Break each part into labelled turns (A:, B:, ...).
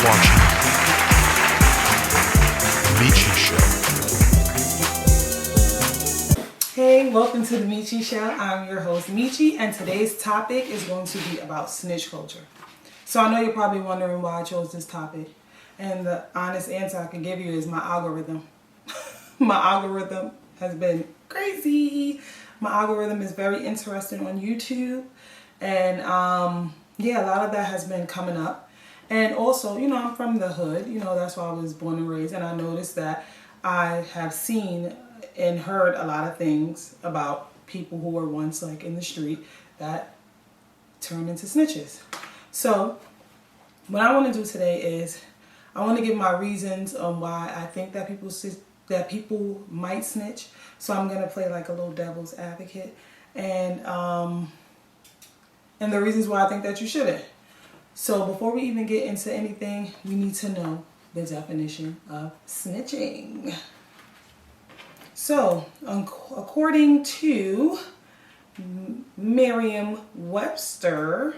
A: watching The Michi Show.
B: Hey, welcome to The Michi Show. I'm your host, Michi, and today's topic is going to be about snitch culture. So I know you're probably wondering why I chose this topic, and the honest answer I can give you is my algorithm. My algorithm has been crazy. My algorithm is very interesting on YouTube, and yeah, a lot of that has been coming up. And also, I'm from the hood, that's why I was born and raised, and I noticed that I have seen and heard a lot of things about people who were once like in the street that turned into snitches. So what I want to do today is I want to give my reasons on why I think that people might snitch. So I'm going to play like a little devil's advocate, and the reasons why I think that you shouldn't. So before we even get into anything, we need to know the definition of snitching. So according to Merriam-Webster,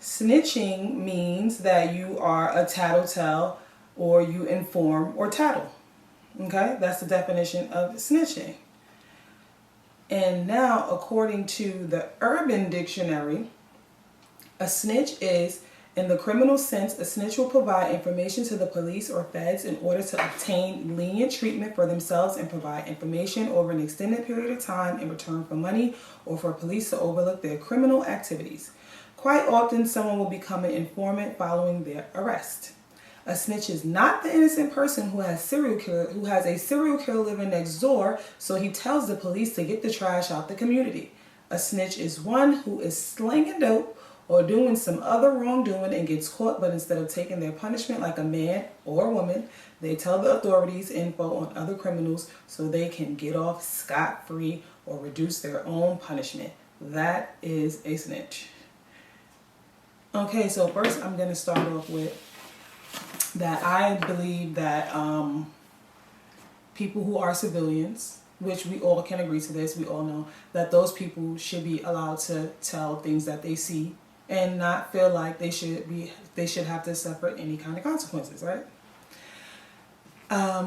B: snitching means that you are a tattletale or you inform or tattle. Okay, that's the definition of snitching. And now, according to the Urban Dictionary, a snitch is, in the criminal sense, a snitch will provide information to the police or feds in order to obtain lenient treatment for themselves and provide information over an extended period of time in return for money or for police to overlook their criminal activities. Quite often, someone will become an informant following their arrest. A snitch is not the innocent person who has a serial killer living next door, so he tells the police to get the trash out the community. A snitch is one who is slinging dope or doing some other wrongdoing and gets caught, but instead of taking their punishment like a man or a woman, they tell the authorities info on other criminals so they can get off scot-free or reduce their own punishment. That is a snitch. Okay, so first I'm going to start off with that I believe that people who are civilians, which we all can agree to this, we all know that those people should be allowed to tell things that they see and not feel like they should have to suffer any kind of consequences, right?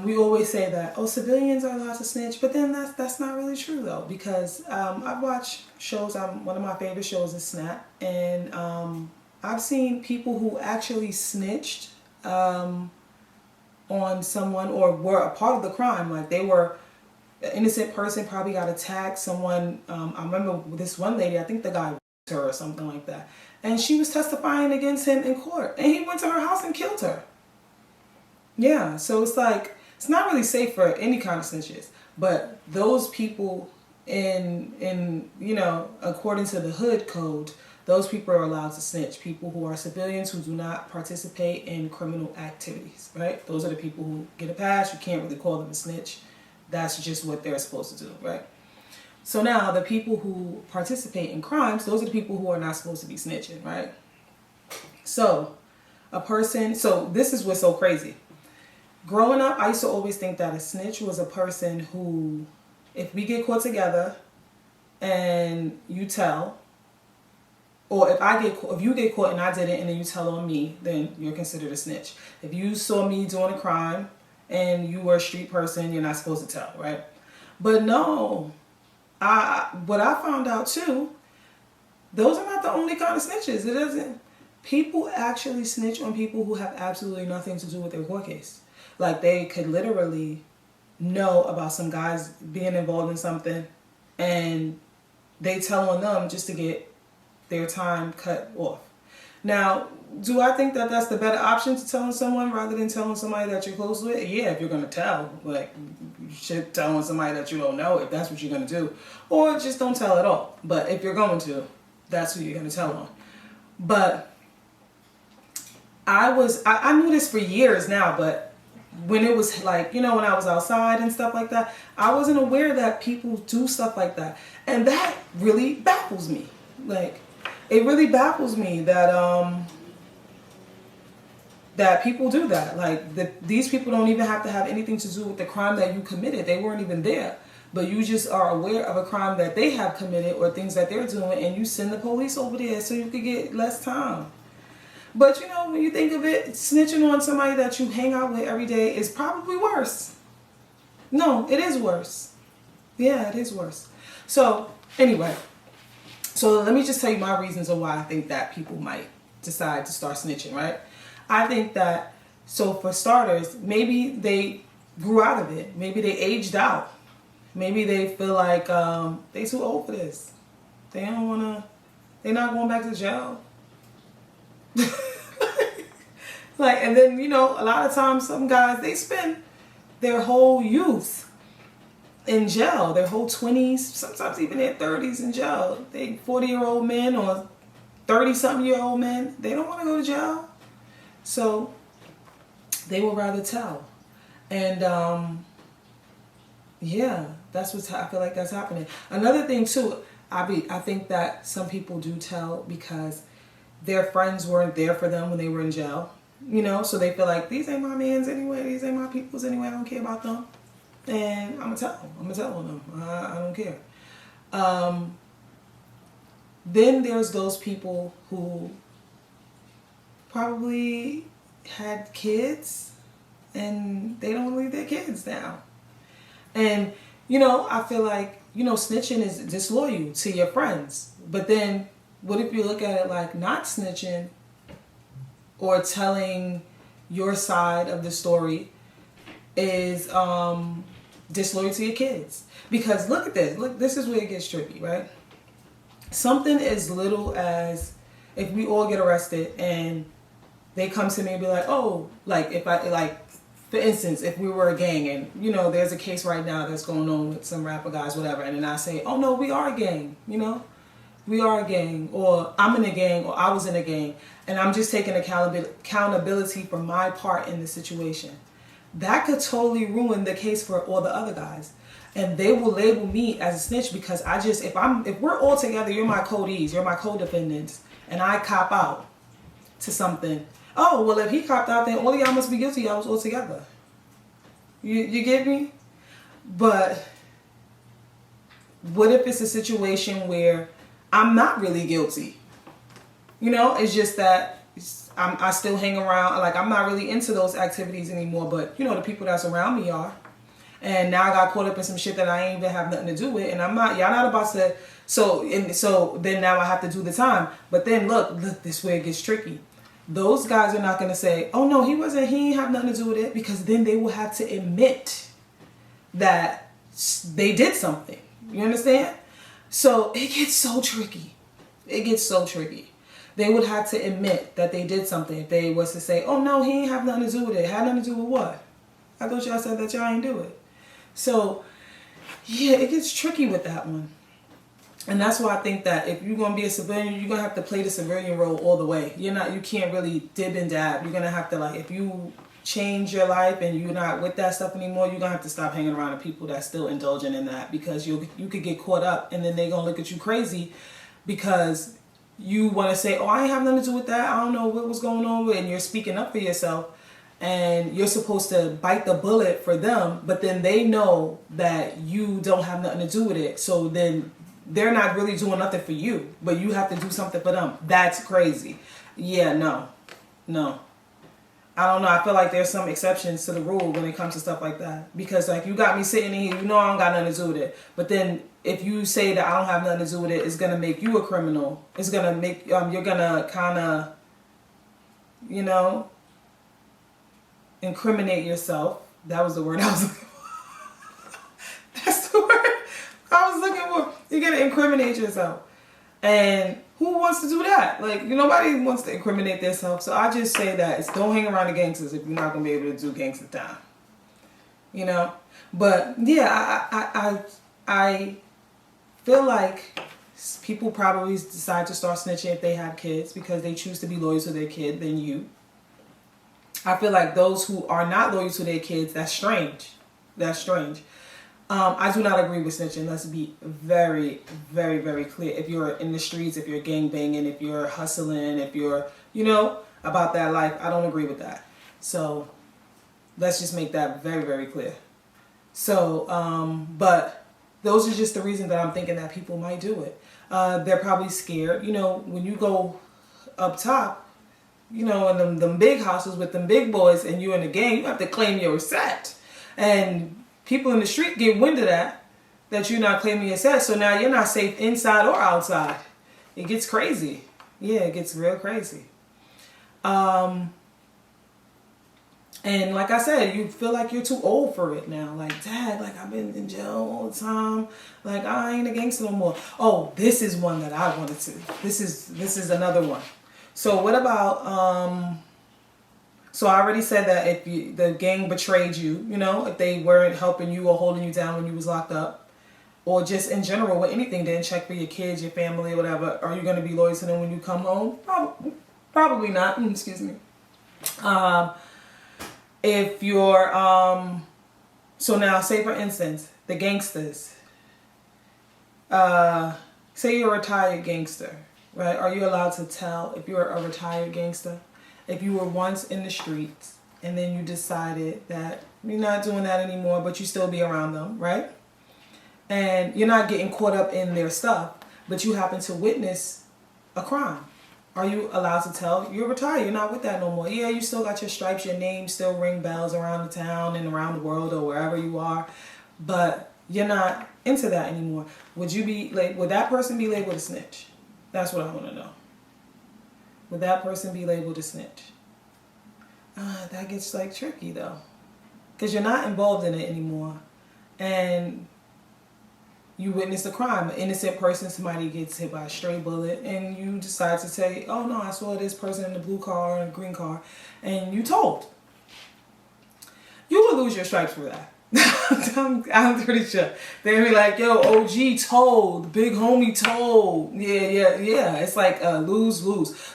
B: We always say that, civilians are allowed to snitch, but then that's not really true though, because I've watched shows. One of my favorite shows is Snap, and I've seen people who actually snitched on someone or were a part of the crime. Like they were an innocent person, probably got attacked. Someone, I remember this one lady, I think the guy raped her or something like that. And she was testifying against him in court. And he went to her house and killed her. Yeah, so it's like, it's not really safe for any kind of snitches. But those people according to the hood code, those people are allowed to snitch. People who are civilians who do not participate in criminal activities, right? Those are the people who get a pass. You can't really call them a snitch. That's just what they're supposed to do, right? So now the people who participate in crimes, those are the people who are not supposed to be snitching, right? So this is what's so crazy. Growing up, I used to always think that a snitch was a person who, if we get caught together and you tell, or if you get caught and I did it and then you tell on me, then you're considered a snitch. If you saw me doing a crime and you were a street person, you're not supposed to tell, right? But no, what I found out too, those are not the only kind of snitches. It isn't. People actually snitch on people who have absolutely nothing to do with their court case. Like they could literally know about some guys being involved in something and they tell on them just to get their time cut off. Now, do I think that that's the better option to telling someone rather than telling somebody that you're close with? Yeah, if you're going to tell, like, you should tell on somebody that you don't know if that's what you're going to do. Or just don't tell at all. But if you're going to, that's who you're going to tell on. But I knew this for years now, but when it was like, when I was outside and stuff like that, I wasn't aware that people do stuff like that. And that really baffles me. Like, it really baffles me that that people do that. Like these people don't even have to have anything to do with the crime that you committed. They weren't even there. But you just are aware of a crime that they have committed or things that they're doing, and you send the police over there so you could get less time. But you know, when you think of it, snitching on somebody that you hang out with every day is probably worse. No, it is worse. Yeah, it is worse. So anyway, so let me just tell you my reasons of why I think that people might decide to start snitching, right? I think that, so for starters, maybe they grew out of it. Maybe they aged out. Maybe they feel like they too old for this. They don't want to, they're not going back to jail. Like, and then, you know, a lot of times some guys, they spend their whole youth in jail, their whole 20s, sometimes even their 30s in jail. They 40-year-old men or 30-something-year-old men, they don't want to go to jail. So they would rather tell. And yeah, that's what's, I feel like that's happening. Another thing too, I think that some people do tell because their friends weren't there for them when they were in jail. You know, so they feel like, these ain't my mans anyway, these ain't my peoples anyway, I don't care about them. And I'm going to tell them. I'm going to tell on them. I don't care. Then there's those people who probably had kids and they don't leave their kids now. And, you know, I feel like, you know, snitching is disloyal to your friends. But then what if you look at it like not snitching or telling your side of the story is disloyal to your kids? Because look at this. Look, this is where it gets tricky, right? Something as little as if we all get arrested and they come to me and be like, oh, like if I, like, for instance, if we were a gang and, you know, there's a case right now that's going on with some rapper guys, whatever, and then I say, oh no, we are a gang, you know? We are a gang, or I'm in a gang, or I was in a gang, and I'm just taking accountability for my part in the situation. That could totally ruin the case for all the other guys. And they will label me as a snitch because I just, if we're all together, you're my codees, you're my co-defendants, and I cop out to something. Oh, well, if he copped out, then all of y'all must be guilty. Y'all was all together. You get me? But what if it's a situation where I'm not really guilty? You know, it's just that I still hang around. Like, I'm not really into those activities anymore, but, you know, the people that's around me are. And now I got caught up in some shit that I ain't even have nothing to do with. And y'all not about to, so then now I have to do the time. But then look, this way it gets tricky. Those guys are not going to say, oh no, he ain't have nothing to do with it, because then they will have to admit that they did something. You understand? So it gets so tricky. It gets so tricky. They would have to admit that they did something. If they was to say, oh no, he ain't have nothing to do with it. Had nothing to do with what? I thought y'all said that y'all ain't do it. So yeah, it gets tricky with that one. And that's why I think that if you're going to be a civilian, you're going to have to play the civilian role all the way. You can't really dib and dab. You're going to have to, like, if you change your life and you're not with that stuff anymore, you're going to have to stop hanging around with people that's still indulging in that, because you could get caught up and then they're going to look at you crazy because you want to say, oh, I ain't have nothing to do with that. I don't know what was going on with it. And you're speaking up for yourself and you're supposed to bite the bullet for them, but then they know that you don't have nothing to do with it. So then they're not really doing nothing for you, but you have to do something for them. That's crazy. Yeah, no. I don't know. I feel like there's some exceptions to the rule when it comes to stuff like that. Because, like, you got me sitting in here, you know I don't got nothing to do with it. But then if you say that I don't have nothing to do with it, it's going to make you a criminal. It's going to make, you're going to kind of, you know, incriminate yourself. That was the word I was looking for. That's the word I was looking for. You're going to incriminate yourself. And who wants to do that? Like, nobody wants to incriminate themselves. So I just say that don't hang around the gangsters if you're not going to be able to do gangster time. You know? But, yeah, I feel like people probably decide to start snitching if they have kids because they choose to be loyal to their kid than you. I feel like those who are not loyal to their kids, that's strange. That's strange. I do not agree with snitching. Let's be very, very, very clear. If you're in the streets, if you're gang banging, if you're hustling, if you're, about that life, I don't agree with that. So let's just make that very, very clear. So, but those are just the reasons that I'm thinking that people might do it. They're probably scared. When you go up top, in them big houses with them big boys, and you in the gang, you have to claim your set. And people in the street get wind of that you're not claiming your set. So now you're not safe inside or outside. It gets crazy. Yeah, it gets real crazy. And like I said, you feel like you're too old for it now. Like, Dad, like I've been in jail all the time. Like I ain't a gangster no more. Oh, this is one that I wanted to. This is another one. So what about so I already said that if the gang betrayed you, if they weren't helping you or holding you down when you was locked up, or just in general with anything, didn't check for your kids, your family, or whatever, are you going to be loyal to them when you come home? Probably not. Excuse me. If you're, so now say for instance, the gangsters, say you're a retired gangster, right? Are you allowed to tell if you're a retired gangster? If you were once in the streets and then you decided that you're not doing that anymore, but you still be around them, right? And you're not getting caught up in their stuff, but you happen to witness a crime. Are you allowed to tell? You're retired. You're not with that no more. Yeah, you still got your stripes. Your name still ring bells around the town and around the world or wherever you are. But you're not into that anymore. Would that person be labeled a snitch? That's what I want to know. Would that person be labeled a snitch? That gets like tricky though. Because you're not involved in it anymore. And you witness a crime, an innocent person, somebody gets hit by a stray bullet, and you decide to say, oh no, I saw this person in the blue car and the green car, and you told. You would lose your stripes for that. I'm pretty sure. They'd be like, yo, OG told, big homie told. Yeah. It's like lose.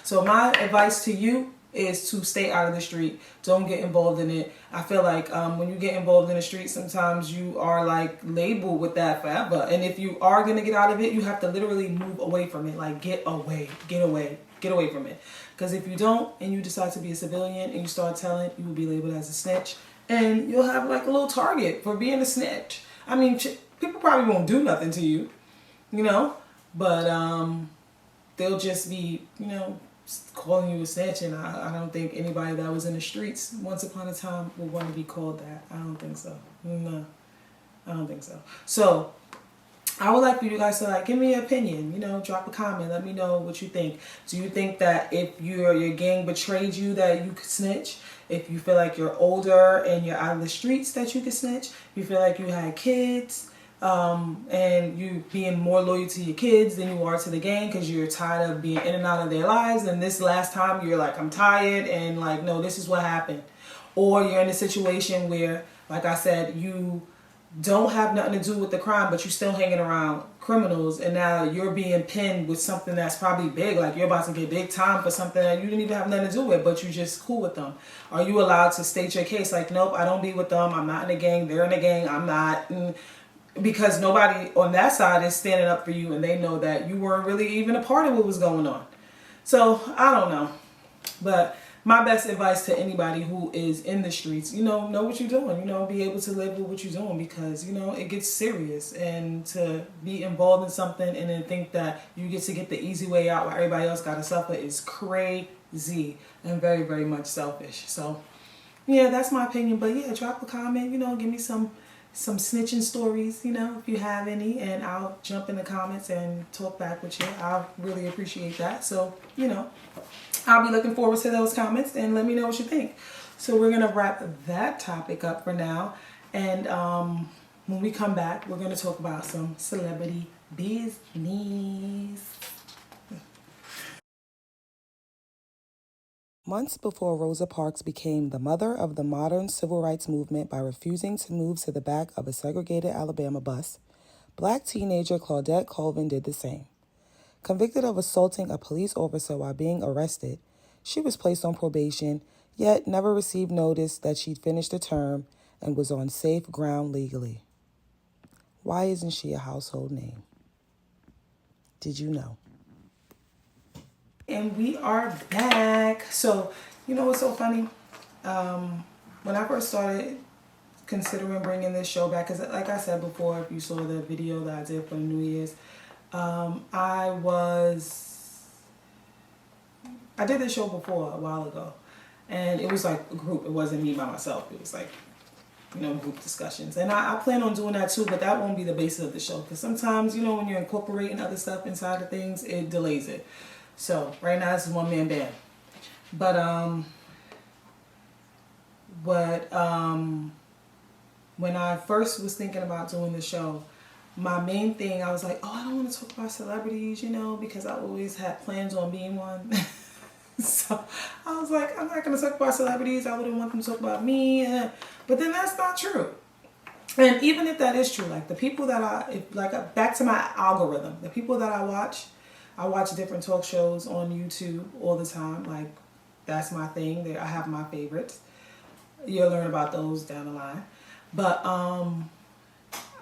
B: So my advice to you is to stay out of the street. Don't get involved in it. I feel like when you get involved in the street, sometimes you are like labeled with that forever. And if you are going to get out of it, you have to literally move away from it. Like get away from it. Because if you don't and you decide to be a civilian and you start telling, you will be labeled as a snitch. And you'll have like a little target for being a snitch. I mean, people probably won't do nothing to you, but they'll just be, calling you a snitch. And I don't think anybody that was in the streets once upon a time would want to be called that. I don't think so. No, I don't think so. So I would like for you guys to give me an opinion, drop a comment, let me know what you think. Do you think that if your gang betrayed you that you could snitch? If you feel like you're older and you're out of the streets that you could snitch? You feel like you had kids and you being more loyal to your kids than you are to the gang because you're tired of being in and out of their lives, and this last time you're like, I'm tired, and like, no, this is what happened. Or you're in a situation where, like I said, you don't have nothing to do with the crime, but you're still hanging around criminals, and now you're being pinned with something that's probably big, like you're about to get big time for something that you didn't even have nothing to do with, but you're just cool with them. Are you allowed to state your case like, nope, I don't be with them, I'm not in a gang, they're in a gang, I'm not, because nobody on that side is standing up for you, and they know that you weren't really even a part of what was going on. So I don't know, but my best advice to anybody who is in the streets, know what you're doing, be able to live with what you're doing, because, it gets serious, and to be involved in something and then think that you get to get the easy way out while everybody else got to suffer is crazy and very, very much selfish. So, yeah, that's my opinion. But yeah, drop a comment, give me some snitching stories, if you have any, and I'll jump in the comments and talk back with you. I really appreciate that. So, I'll be looking forward to those comments, and let me know what you think. So we're going to wrap that topic up for now. And when we come back, we're going to talk about some celebrity business. Months before Rosa Parks became the mother of the modern civil rights movement by refusing to move to the back of a segregated Alabama bus, Black teenager Claudette Colvin did the same. Convicted of assaulting a police officer while being arrested, she was placed on probation, yet never received notice that she'd finished a term and was on safe ground legally. Why isn't she a household name? Did you know? And we are back. So, what's so funny? When I first started considering bringing this show back, because like I said before, if you saw the video that I did for the New Year's, I I did this show before a while ago, and it was like a group. It wasn't me by myself. It was like, group discussions. And I plan on doing that too, but that won't be the basis of the show. Because sometimes, when you're incorporating other stuff inside of things, it delays it. So right now it's one man band. But when I first was thinking about doing the show, my main thing, I was like, I don't want to talk about celebrities, because I always had plans on being one. So I was like, I'm not going to talk about celebrities. I wouldn't want them to talk about me. But then that's not true. And even if that is true, like the people that back to my algorithm, the people that I watch different talk shows on YouTube all the time. Like that's my thing. I have my favorites. You'll learn about those down the line. But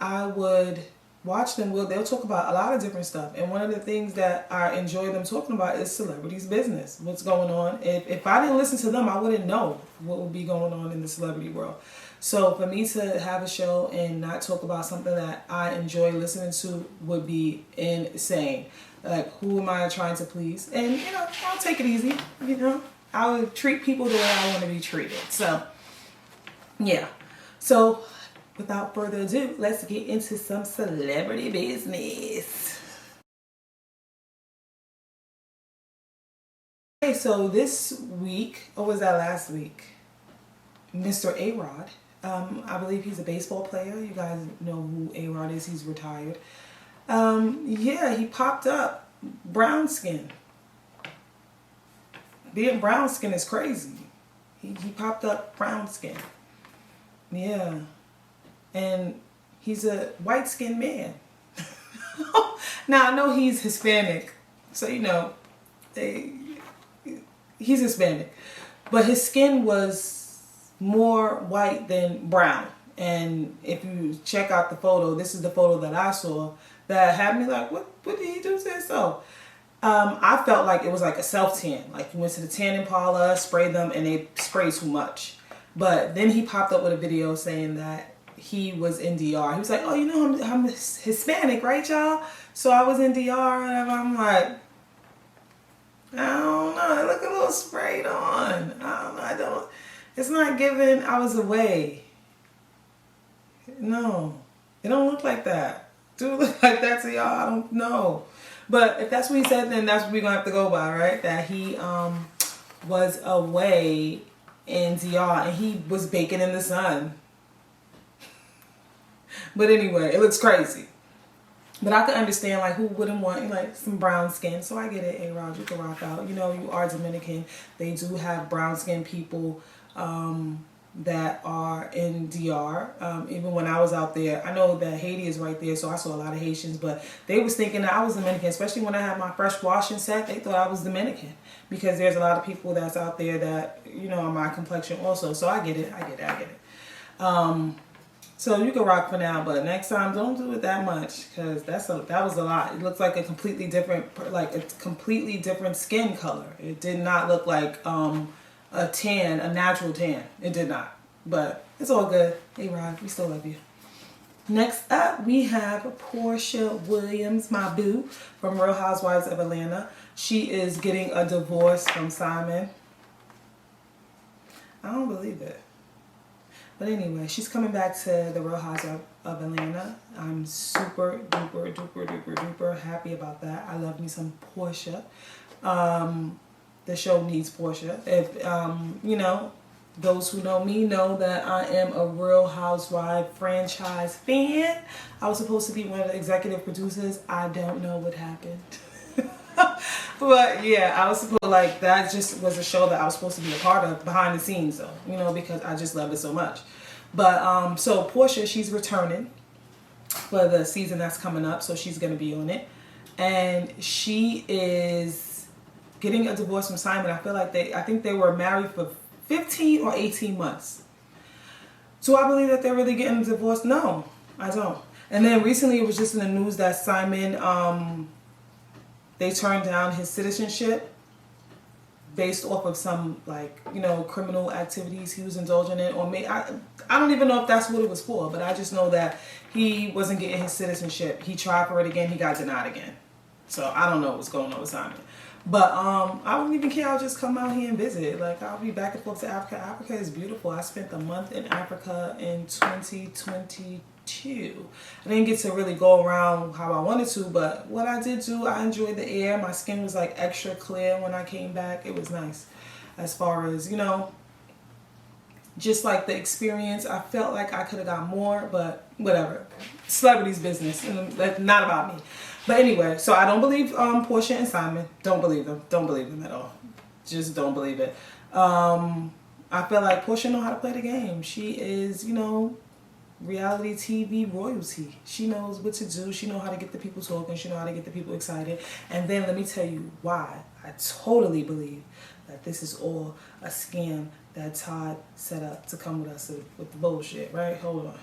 B: I would watch them. They'll talk about a lot of different stuff. And one of the things that I enjoy them talking about is celebrities' business. What's going on. If I didn't listen to them, I wouldn't know what would be going on in the celebrity world. So for me to have a show and not talk about something that I enjoy listening to would be insane. Like, who am I trying to please? And, I'll take it easy. I would treat people the way I want to be treated. So, yeah. So, without further ado, let's get into some celebrity business. Okay, so this week, or was that last week? Mr. A-Rod. I believe he's a baseball player. You guys know who A-Rod is. He's retired. Yeah, he popped up brown skin. Being brown skin is crazy. He popped up brown skin. Yeah. And he's a white-skinned man. Now, I know he's Hispanic. So, he's Hispanic. But his skin was more white than brown. And if you check out the photo, this is the photo that I saw that had me like, what did he do to himself? I felt like it was like a self-tan. Like you went to the tanning parlor, sprayed them, and they sprayed too much. But then he popped up with a video saying that he was in DR. He was like, I'm Hispanic, right, y'all? So I was in DR, and I'm like, I don't know. I look a little sprayed on. I don't know. It's not giving I was away. No. It don't look like that. Do it look like that to y'all? I don't know. But if that's what he said, then that's what we're going to have to go by, right? That he was away in DR and he was baking in the sun. But anyway, it looks crazy. But I could understand, like, who wouldn't want, like, some brown skin. So I get it, A-Rod, you can rock out. You are Dominican. They do have brown skin people that are in DR. Even when I was out there, I know that Haiti is right there, so I saw a lot of Haitians. But they was thinking that I was Dominican, especially when I had my fresh washing set. They thought I was Dominican because there's a lot of people that's out there that, are my complexion also. So I get it. So you can rock for now, but next time don't do it that much because that was a lot. It looks like a completely different skin color. It did not look like a tan, a natural tan. It did not, but it's all good. Hey, Rod, we still love you. Next up, we have Porsha Williams, my boo, from Real Housewives of Atlanta. She is getting a divorce from Simon. I don't believe it. But anyway, she's coming back to the Real Housewives of Atlanta. I'm super duper happy about that. I love me some Porsha. The show needs Porsha. If those who know me know that I am a Real Housewives franchise fan. I was supposed to be one of the executive producers. I don't know what happened. But yeah, I was supposed that just was a show that I was supposed to be a part of behind the scenes though, because I just love it so much. But so Porsha, she's returning for the season that's coming up, so she's gonna be on it. And she is getting a divorce from Simon. I think they were married for 15 or 18 months. Do I believe that they're really getting divorced? No, I don't. And then recently it was just in the news that Simon they turned down his citizenship based off of some criminal activities he was indulging in, or I don't even know if that's what it was for, but I just know that he wasn't getting his citizenship. He tried for it again, he got denied again. So I don't know what's going on with Simon. But I wouldn't even care. I'll just come out here and visit. Like, I'll be back and forth to Africa. Africa is beautiful. I spent a month in Africa in 2022. I didn't get to really go around how I wanted to, but what I did do, I enjoyed the air. My skin was like extra clear when I came back. It was nice. As far as, you know, just like the experience, I felt like I could have got more, but whatever. Celebrities' business, that's not about me. But anyway, so I don't believe Porsha and Simon. Don't believe them. Don't believe them at all. Just don't believe it. I feel like Porsha know how to play the game. She is, you know, reality TV royalty. She knows what to do. She knows how to get the people talking. She knows how to get the people excited. And then let me tell you why I totally believe that this is all a scam that Todd set up to come with us with the bullshit, right? Hold on.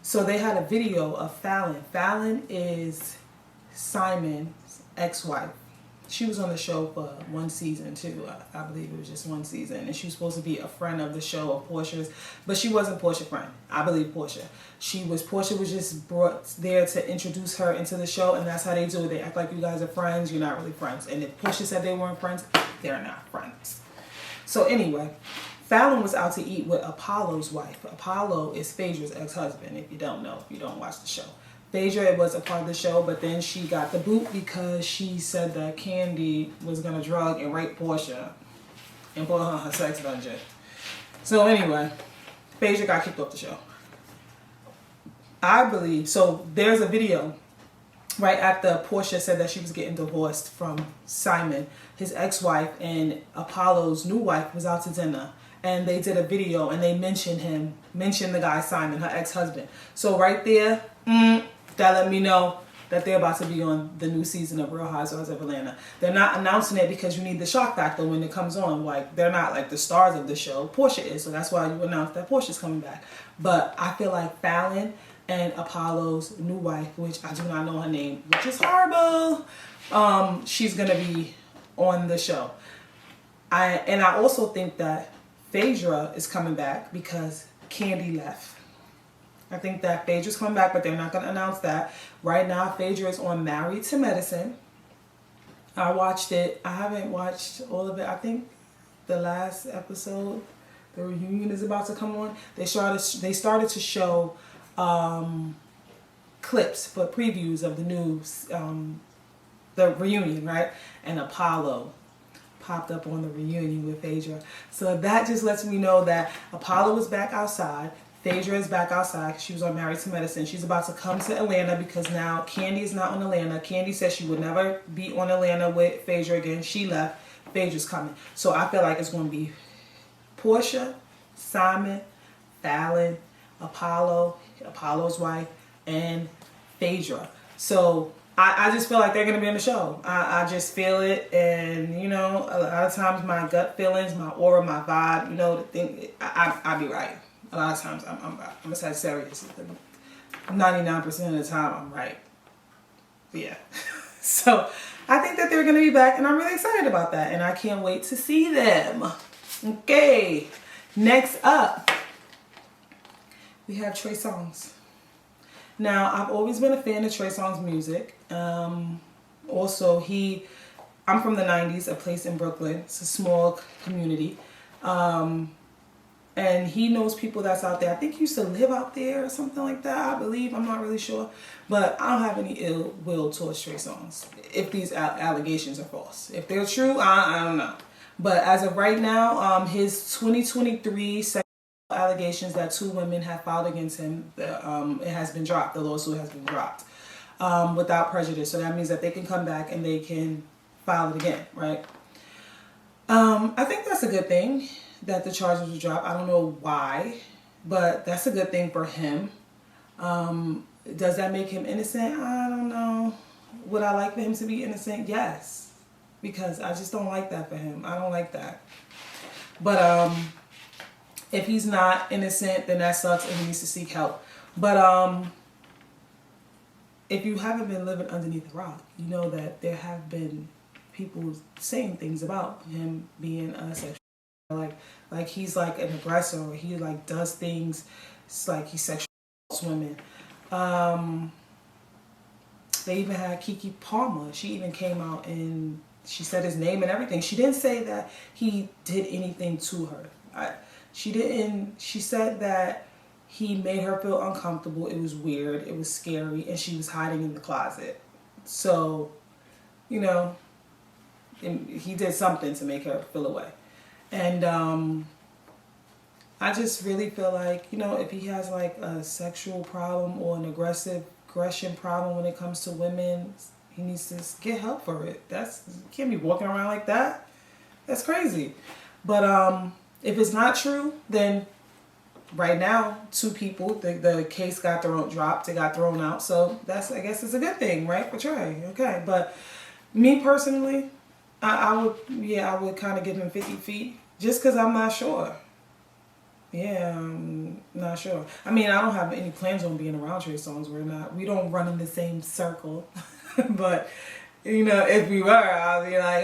B: So they had a video of Fallon. Fallon is Simon's ex-wife. She was on the show for one season too. I believe it was just one season. And she was supposed to be a friend of the show of Porsha's. But she wasn't Porsha's friend. I believe Porsha. Porsha was just brought there to introduce her into the show. And that's how they do it. They act like you guys are friends. You're not really friends. And if Porsha said they weren't friends, they're not friends. So anyway, Fallon was out to eat with Apollo's wife. Apollo is Phaedra's ex-husband, if you don't know, if you don't watch the show. Phaedra was a part of the show, but then she got the boot because she said that Candy was going to drug and rape Porsha and put her in her sex dungeon. So anyway, Phaedra got kicked off the show. I believe, so there's a video right after Porsha said that she was getting divorced from Simon. His ex-wife and Apollo's new wife was out to dinner. And they did a video and they mentioned the guy Simon, her ex-husband. So right there, that let me know that they're about to be on the new season of Real Housewives of Atlanta. They're not announcing it because you need the shock factor when it comes on. Like, they're not like the stars of the show. Porsha is, so that's why you announce that Porsha's coming back. But I feel like Fallon and Apollo's new wife, which I do not know her name, which is horrible, she's going to be on the show. I also think that Phaedra is coming back because Candy left. I think that Phaedra's coming back, but they're not going to announce that. Right now, Phaedra is on Married to Medicine. I watched it. I haven't watched all of it. I think the last episode, the reunion is about to come on. They started to show clips for previews of the news, the reunion, right? And Apollo popped up on the reunion with Phaedra. So that just lets me know that Apollo is back outside. Phaedra is back outside. She was on Married to Medicine. She's about to come to Atlanta because now Candy is not on Atlanta. Candy said she would never be on Atlanta with Phaedra again. She left. Phaedra's coming. So I feel like it's going to be Porsha, Simon, Fallon, Apollo's wife, and Phaedra. So I just feel like they're going to be on the show. I just feel it. And, you know, a lot of times my gut feelings, my aura, my vibe, you know, the thing, I be right. A lot of times I'm a Sagittarius. 99% of the time I'm right. But yeah. So I think that they're going to be back and I'm really excited about that. And I can't wait to see them. Okay. Next up, we have Trey Songz. Now, I've always been a fan of Trey Songz music. Also, I'm from the 90s, a place in Brooklyn. It's a small community. And he knows people that's out there. I think he used to live out there or something like that, I believe. I'm not really sure. But I don't have any ill will towards Trey Songz if these allegations are false. If they're true, I don't know. But as of right now, his 2023 sexual allegations that 2 women have filed against him, it has been dropped. The lawsuit has been dropped without prejudice. So that means that they can come back and they can file it again, right? I think that's a good thing that the charges were dropped. I don't know why, but that's a good thing for him. Does that make him innocent? I don't know. Would I like for him to be innocent? Yes. Because I just don't like that for him. I don't like that. But if he's not innocent, then that sucks and he needs to seek help. But if you haven't been living underneath a rock, you know that there have been people saying things about him being a sexual, like he's like an aggressor, or he like does things, it's like he sexually assaults women. They even had Keke Palmer. She even came out and she said his name and everything. She didn't say that he did anything to her. She didn't. She said that he made her feel uncomfortable. It was weird. It was scary. And she was hiding in the closet. So, you know, he did something to make her feel away. And I just really feel like, you know, if he has like a sexual problem or an aggression problem when it comes to women, he needs to get help for it. You can't be walking around like that. That's crazy. But if it's not true, then right now, 2 people, the case got dropped, it got thrown out. So I guess it's a good thing, right, for Trey. Okay, but me personally, I would kind of give him 50 feet just because I'm not sure. Yeah, I'm not sure. I mean, I don't have any plans on being around Trey Songz. We don't run in the same circle. But, you know, if we were, I'll be like,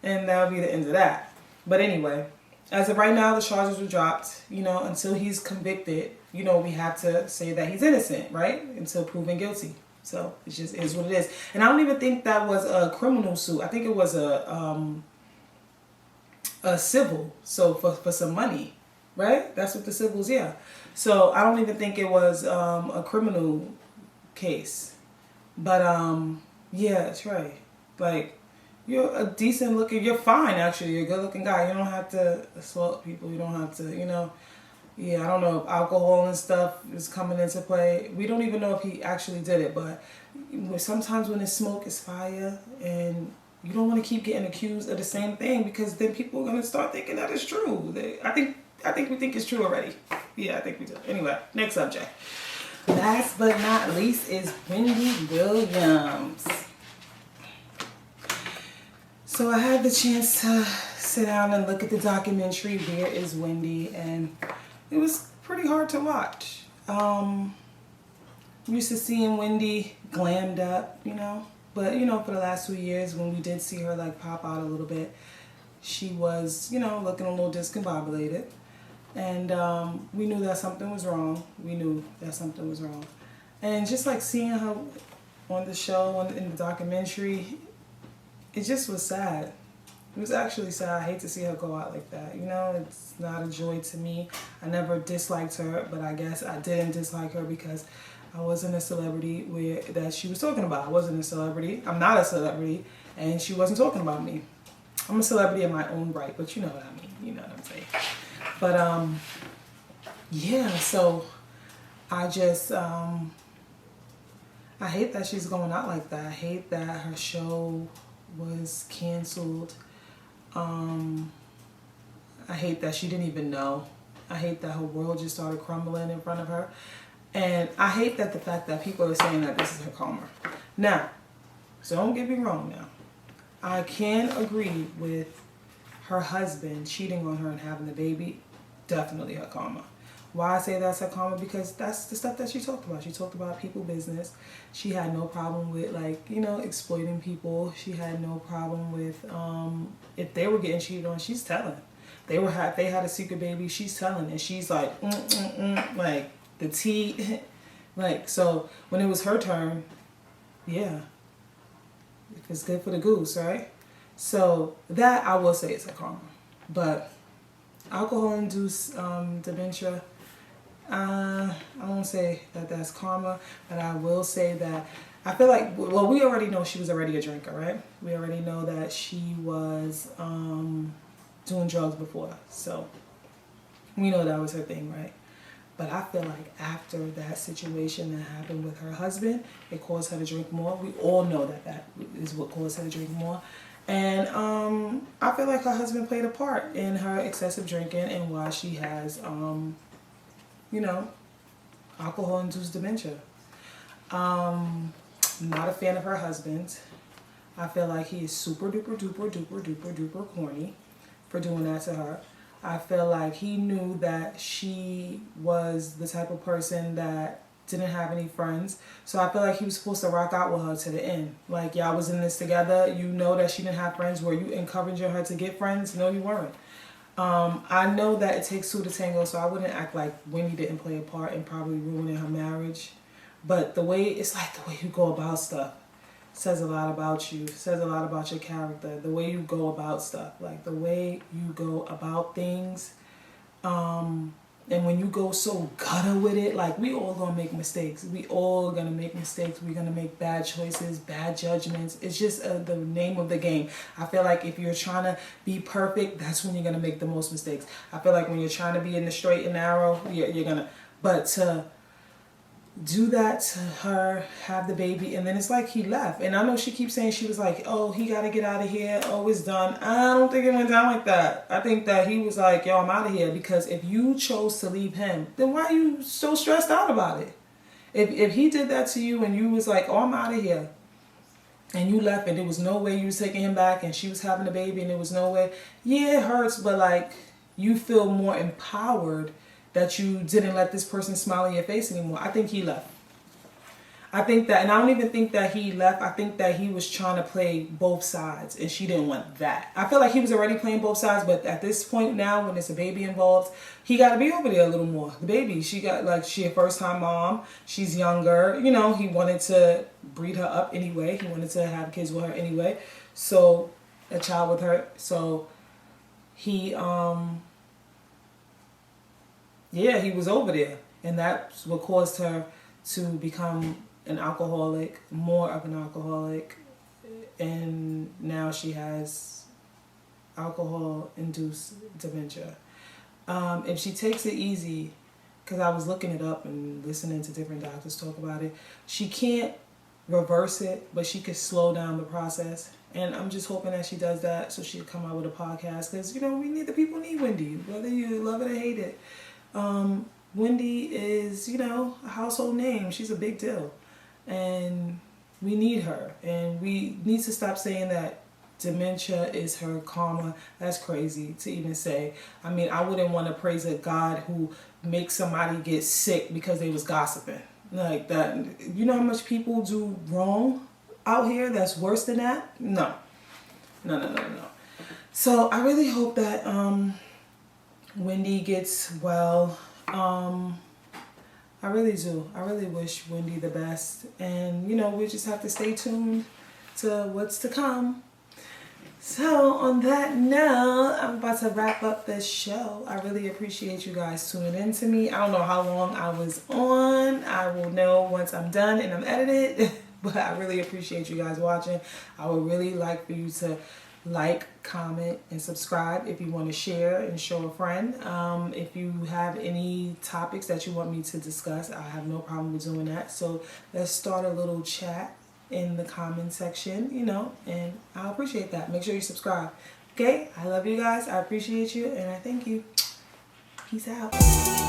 B: and that'll be the end of that. But anyway, as of right now, the charges were dropped. You know, until he's convicted, you know, we have to say that he's innocent, right? Until proven guilty. So it just is what it is. And I don't even think that was a criminal suit. I think it was a civil. So for some money, right? That's what the civil's, yeah. So I don't even think it was a criminal case. But yeah, Trey, like, you're a decent looking, you're fine actually, you're a good looking guy. You don't have to assault people, you don't have to, you know. Yeah, I don't know if alcohol and stuff is coming into play. We don't even know if he actually did it, but sometimes when it's smoke, it's fire, and you don't want to keep getting accused of the same thing because then people are going to start thinking that it's true. I think we think it's true already. Yeah, I think we do. Anyway, next subject. Last but not least is Wendy Williams. So I had the chance to sit down and look at the documentary, Where is Wendy? And it was pretty hard to watch. I'm used to seeing Wendy glammed up, you know. But, you know, for the last 2 years when we did see her like pop out a little bit, she was, you know, looking a little discombobulated. And we knew that something was wrong. And just like seeing her on the show, in the documentary, it just was sad. It was actually sad. I hate to see her go out like that. You know, it's not a joy to me. I never disliked her, but I guess I didn't dislike her because I wasn't a celebrity that she was talking about. I wasn't a celebrity. I'm not a celebrity, and she wasn't talking about me. I'm a celebrity in my own right, but you know what I mean. You know what I'm saying. But, yeah, so I just, I hate that she's going out like that. I hate that her show was canceled. I hate that she didn't even know. I hate that her world just started crumbling in front of her. And I hate that the fact that people are saying that this is her karma. Now, so don't get me wrong now. I can agree with her husband cheating on her and having the baby. Definitely her karma. Why I say that's her karma? Because that's the stuff that she talked about. She talked about people business. She had no problem with, like, you know, exploiting people. She had no problem with, if they were getting cheated on, she's telling. They had a secret baby, she's telling. And she's like, like, the tea. Like, so when it was her turn, yeah. It's good for the goose, right? So that I will say is her karma. But alcohol-induced dementia, I won't say that that's karma, but I will say that I feel like, well, we already know she was already a drinker, right? We already know that she was doing drugs before, so we know that was her thing, right? But I feel like after that situation that happened with her husband, it caused her to drink more. We all know that that is what caused her to drink more. And I feel like her husband played a part in her excessive drinking and why she has, you know, alcohol-induced dementia. Not a fan of her husband. I feel like he is super duper duper duper duper duper corny for doing that to her. I feel like he knew that she was the type of person that didn't have any friends. So I feel like he was supposed to rock out with her to the end. Like, y'all was in this together. You know that she didn't have friends. Were you encouraging her to get friends? No, you weren't. I know that it takes two to tango, so I wouldn't act like Wendy didn't play a part in probably ruining her marriage. But the way, it's like the way you go about stuff says a lot about you, says a lot about your character, the way you go about stuff, like the way you go about things. And when you go so gutter with it, like, we all gonna make mistakes. We all gonna make mistakes. We're gonna make bad choices, bad judgments. It's just the name of the game. I feel like if you're trying to be perfect, that's when you're gonna make the most mistakes. I feel like when you're trying to be in the straight and narrow, you're gonna, but to do that to her, have the baby, and then it's like he left. And I know she keeps saying, she was like, oh, he got to get out of here, oh, it's done. I don't think it went down like that. I think that he was like, yo, I'm out of here. Because if you chose to leave him, then why are you so stressed out about it? If he did that to you and you was like, oh, I'm out of here, and you left and there was no way you was taking him back, and she was having a baby and there was no way, yeah, it hurts, but like, you feel more empowered that you didn't let this person smile in your face anymore. I think he left. I think that, and I don't even think that he left. I think that he was trying to play both sides, and she didn't want that. I feel like he was already playing both sides, but at this point now, when there's a baby involved, he got to be over there a little more. The baby, she a first-time mom. She's younger. You know, he wanted to breed her up anyway. He wanted to have kids with her anyway. So, a child with her. So, he, yeah, he was over there, and that's what caused her to become an alcoholic, more of an alcoholic, and now she has alcohol-induced dementia. If she takes it easy, because I was looking it up and listening to different doctors talk about it, she can't reverse it, but she could slow down the process. And I'm just hoping that she does that so she'll come out with a podcast, because, you know, the people need Wendy, whether you love it or hate it. Wendy is, you know, a household name. She's a big deal. And we need her. And we need to stop saying that dementia is her karma. That's crazy to even say. I mean, I wouldn't want to praise a God who makes somebody get sick because they was gossiping. Like that. You know how much people do wrong out here that's worse than that? No. No. So I really hope that Wendy gets well. I really do. I really wish Wendy the best. And, you know, we just have to stay tuned to what's to come. So, on that note, I'm about to wrap up this show. I really appreciate you guys tuning in to me. I don't know how long I was on. I will know once I'm done and I'm edited. But I really appreciate you guys watching. I would really like for you to like, comment, and subscribe if you want to share and show a friend. If you have any topics that you want me to discuss, I have no problem with doing that. So let's start a little chat in the comment section, you know, and I'll appreciate that. Make sure you subscribe. Okay? I love you guys. I appreciate you, and I thank you. Peace out.